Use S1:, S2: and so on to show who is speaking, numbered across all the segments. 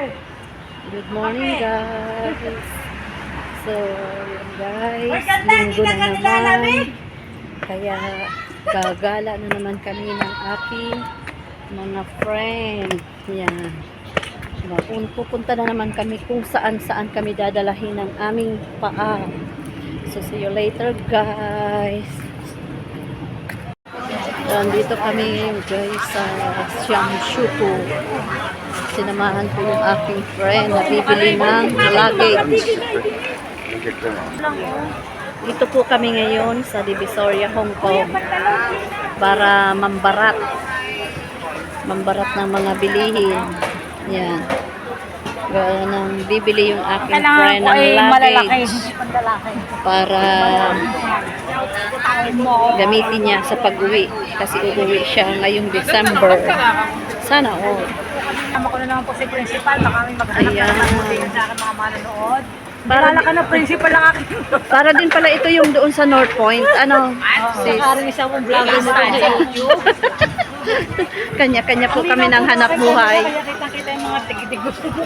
S1: Good morning guys. So, yun guys, linggo na naman. Kaya gagala na naman kami ng aking mga friend. Yan. Pupunta na naman kami kung saan kami dadalahin ng aming paa. So, see you later guys. Dito kami guys sa Shamshuku. Sinamahan ko yung aking friend na bibili ng luggage. Dito po kami ngayon sa Divisoria, Hong Kong para mambarat ng mga bilihin. Yan. Nang bibili yung aking friend ng luggage para gamitin niya sa pag-uwi kasi uuwi siya ngayong December. Sana all.
S2: Tama ko na naman po si principal, baka may maghanap na naman sa akin mga manonood. Para ka na principal lang akin.
S1: Para din pala ito yung doon sa North Point. Ano?
S2: Nakarin isa mong vlogger mo sa YouTube.
S1: Kanya-kanya po kami ng hanap buhay.
S2: Kaya kita-kita yung mga tigitigus mo.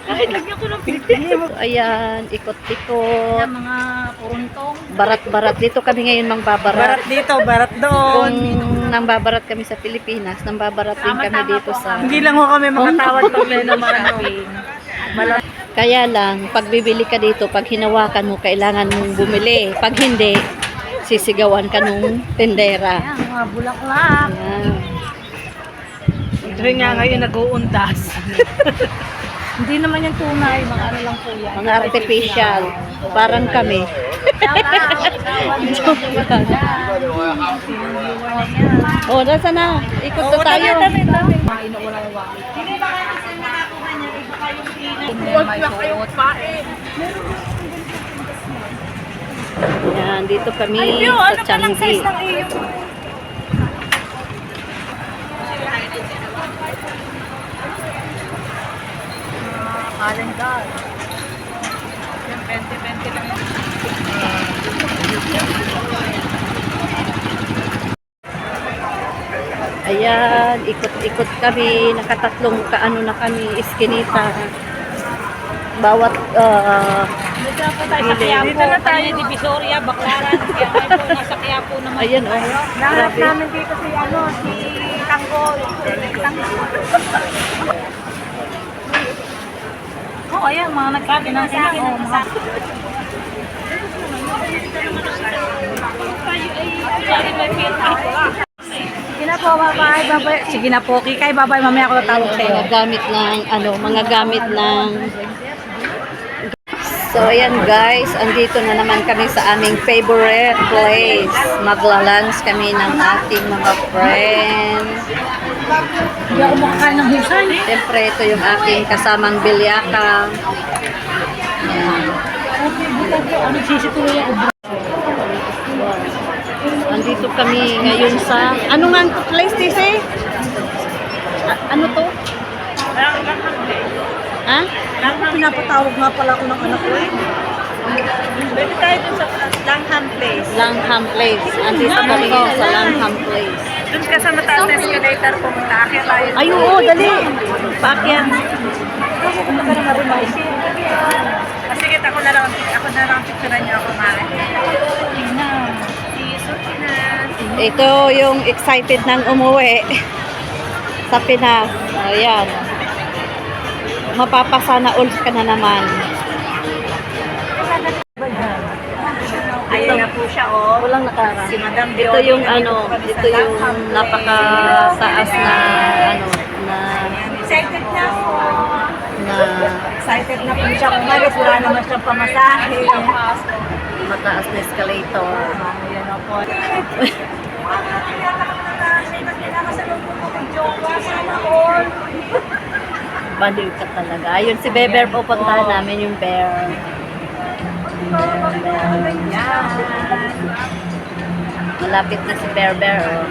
S2: Kahit lagyan ko ng Pilipino.
S1: Ayan, ikot-ikot.
S2: Mga puruntong.
S1: Barat-barat. Dito kami ngayon mangbabarat.
S2: Barat dito, barat doon.
S1: Kung nangbabarat kami sa Pilipinas, nangbabarat din kami dito sa...
S2: Hindi lang ho kami makatawad pag may naman.
S1: Kaya lang, pag bibili ka dito, pag hinawakan mo, kailangan mong bumili. Pag hindi, sisigawan ka nung tendera.
S2: Ayan, mga bulaklak.
S1: Ayan.
S2: Ito nga ngayon nag-uundas. Hindi naman yung tunay, mga ano lang po yan.
S1: Mga artificial. Parang kami. Oh, nasa na? Ikot na tayo.
S2: Dami. Mga inuulang-ulang. Hindi ba kasi nakakuha niya, iba kayong pinag. May suot.
S1: Yan, dito kami
S2: Ay,
S1: sa
S2: ano pa lang
S1: Changi.
S2: size ng iyo? Calendar. Yung 20-20 lang.
S1: Ayan, ikot-ikot kami. Nakatatlong kaano na kami, iskinita. Bawat
S2: Dito na po tayo sa Quiapo. Dito na tayo, Divisoria, Baclaran. Kaya ngayon po, nasa Quiapo naman.
S1: ayan, oh.
S2: Lahat
S1: Grabe.
S2: namin dito si Tanggol. Oh, ayan, mga nagkabi ng sa akin. Sige na po, bye-bye. Sige na po, Kikay, bye-bye. Mamaya ako tatawag sa'yo.
S1: Mga gamit ng mga gamit ng So ayan guys, andito na naman kami sa aming favorite place. Magla-lunch kami ng ating mga friends.
S2: Hindi ako makakain ng husay.
S1: Siyempre ito yung aking kasamang bilyaka. Ayan.
S2: Ano sisituloy ako?
S1: Andito kami ngayon sa ano nga ang place this eh? Ano to? Ha?
S2: Pinapatawag nga pala ako ng anak ko eh. Pwede tayo dun sa Langham Place.
S1: Langham Place. Andito kami ngayon sa Langham Place.
S2: Dun ka sa mataas na escalator pumunta. Akin tayo.
S1: Ay oo, dali. Pakyan.
S2: Ako kung magkano na rin maisip. Sige, ako na lang picturean niyo ako ma.
S1: Ito yung excited ng umuwi sa Pinas. Ayan. Mapapasana all ka na naman.
S2: Ayun na po siya oh.
S1: Walang nakara.
S2: Si Madam
S1: Ito yung ano, ito yung napakataas na
S2: Excited na ako.
S1: na
S2: Excited na po siya kumalis. Wala naman siyang pamasahe.
S1: mataas na escalator.
S2: Ayan na po.
S1: Baliw ka talaga. Ayun si Beber, pupuntahan namin yung bear. Malapit na si Bear. Oh.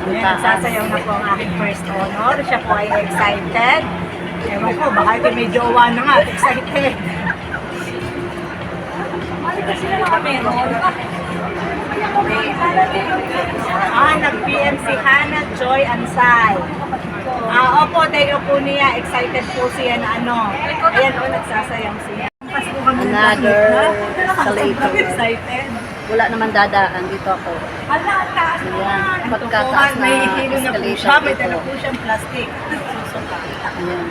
S1: Ang taas.
S2: Sasayaw na po ang aking first honor. Siya po ay excited. Ewan ko, baka ito may jowa na nga. Excited. Ano kasi na kami, no? Nag-PM si Hannah Joy Ansay.
S3: Opo, day po niya. Excited po siya na ano. Ayan po, nagsasayang siya. Pasko kami ng
S1: Another
S3: damit, ha?
S1: escalator.
S3: Excited.
S1: Wala naman dadaan dito ako.
S3: Hala, ang taas
S1: Ayan,
S3: naman. Ito po,
S1: pagkataas na
S3: may hilo na po
S1: escalator
S3: siya. May
S1: dito.
S3: dala po siyang plastic. Susuka.
S1: Ayan.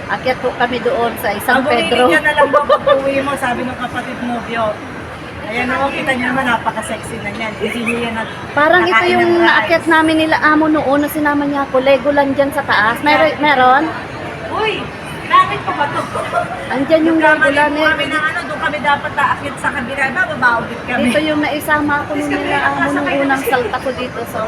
S1: Akyat po kami doon sa San
S3: Ang
S1: Pedro.
S3: bumili ka na lang ba pag-uwi mo, sabi ng kapatid mo, Bio. Ayan o, kita niyo naman, napaka-sexy na niyan. Hindi niya na
S1: Parang ito
S3: nakain
S1: yung
S3: ng rice.
S1: naakyat namin nila amo noon na sinama niya ako. Legoland dyan sa taas. Meron?
S3: Uy, namin pa ba ito?
S1: Andyan yung Legoland
S3: Kami
S1: eh.
S3: na ano, doon kami dapat aakyat sa kabila. Bababa ulit kami.
S1: Ito yung naisama ako nung nila amo nung unang salta ko dito sa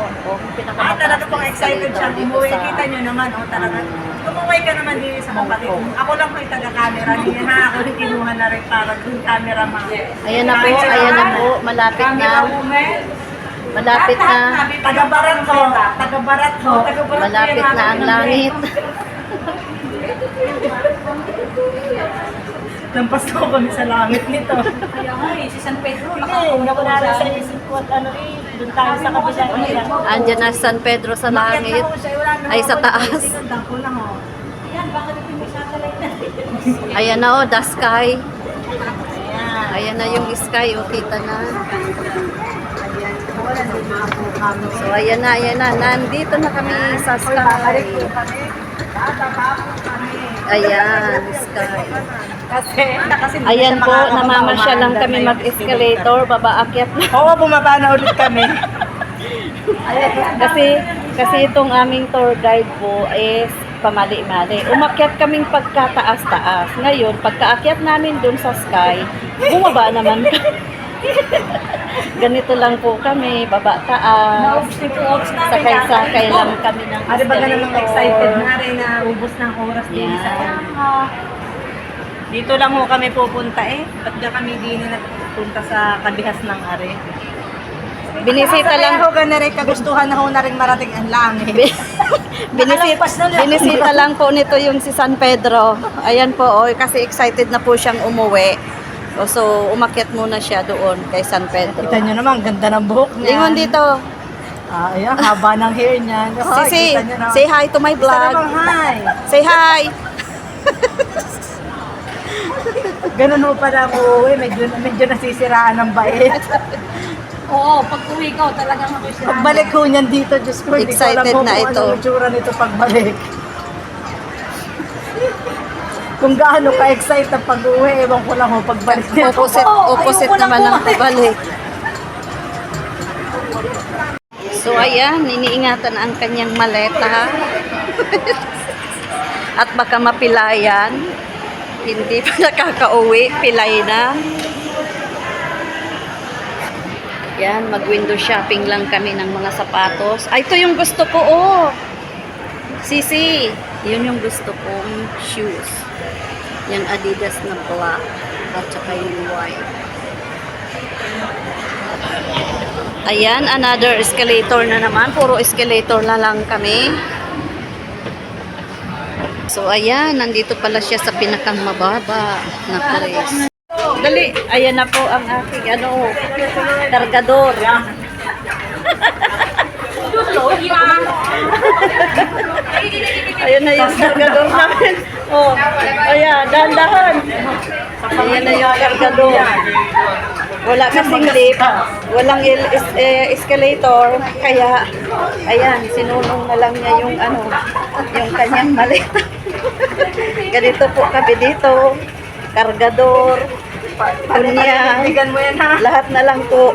S3: Ah, talaga pong excited siya. Umuwi, kita niyo naman, talaga. Umuwi ka naman din sa kapatid mo. Ako lang po yung taga-camera niya, ha? Ako rin kinuha na rin para yung camera man.
S1: Ayan na po, malapit na. Malapit na.
S3: Taga-barat ho. Taga-barat ho.
S1: Malapit na ang langit.
S3: Lampas na kami sa langit nito.
S2: Si San Pedro,
S3: Hindi, nawala na sa isip ko at ano eh, doon tayo sa kabila.
S1: Andyan na San Pedro sa langit. Ay, sa taas.
S3: Dako lang ho.
S1: Ayan na the sky.
S3: Ayan.
S1: Ayan na yung sky, kita na.
S3: Wala na umapo kami.
S1: So, ayan na. Nandito na kami sa sky.
S3: Babalik po kami. Bababa po kami.
S1: Ayan, sky.
S3: Kasi
S1: Ayan po, namamasya lang kami mag-escalator, babaakyat na.
S3: Oo, bumaba na ulit kami.
S1: Kasi itong aming tour guide po is pamali-mali. Umakyat kaming pagkataas-taas. Ngayon, pagkaakyat namin dun sa sky, bumaba naman kami. Ganito lang po kami, baba-taas. Sakay-sakay lang kami ng
S3: Ari ba namang excited
S1: escalator.
S3: na rin na ubos ng oras din
S1: Yan.
S3: sa kama. Dito lang ho kami pupunta eh. Ba't ka kami din na nagpunta sa kabihas ng Ari?
S1: Binisita lang
S3: ho ka na rin, kagustuhan na ho na rin marating ang langit.
S1: Binisita lang po nito yung si San Pedro. Ayan po, kasi excited na po siyang umuwi. So, umakyat muna siya doon kay San Pedro.
S3: Kita nyo naman, ang ganda ng buhok niya.
S1: Lingon dito.
S3: Ayan, haba ng hair niya.
S1: Sisi, say hi to my
S3: Isa
S1: vlog.
S3: namang hi.
S1: Say hi.
S3: Ganun ho pala ako uwi, medyo nasisiraan ng bait.
S2: Oo, pag uwi ko, talagang ako siya.
S3: Pagbalik ho niyan dito, Diyos ko, hindi ko alam
S1: Excited
S3: kung
S1: na
S3: ano
S1: ito.
S3: yung itsura nito pagbalik. Kung gaano ka-excite ang pag-uwi, ewan ko lang ho, pagbalik niya.
S1: Opposite naman ang pabalik. So ayan, iniingatan ang kanyang maleta. At baka mapilayan. Hindi pa nakakauwi, pilay na. Yan, mag-window shopping lang kami ng mga sapatos. Ay, ito yung gusto ko, oh. Sisi, yun yung gusto kong shoes. Yung Adidas na black at saka yung white. Ayan, another escalator na naman. Puro escalator na lang kami. So, ayan, nandito pala siya sa pinakang mababa na place. Dali, ayan na po ang aking, kargador. Ayan na yung kargador namin. Oh, ayan, dahan-dahan. Ayan na yung kargador. Wala kasing lift, walang escalator, kaya, ayan, sinunong na lang niya yung yung kanyang maleta. Ganito po kami dito, kargador, punya,
S3: Bigyan mo yan ha.
S1: lahat na lang po.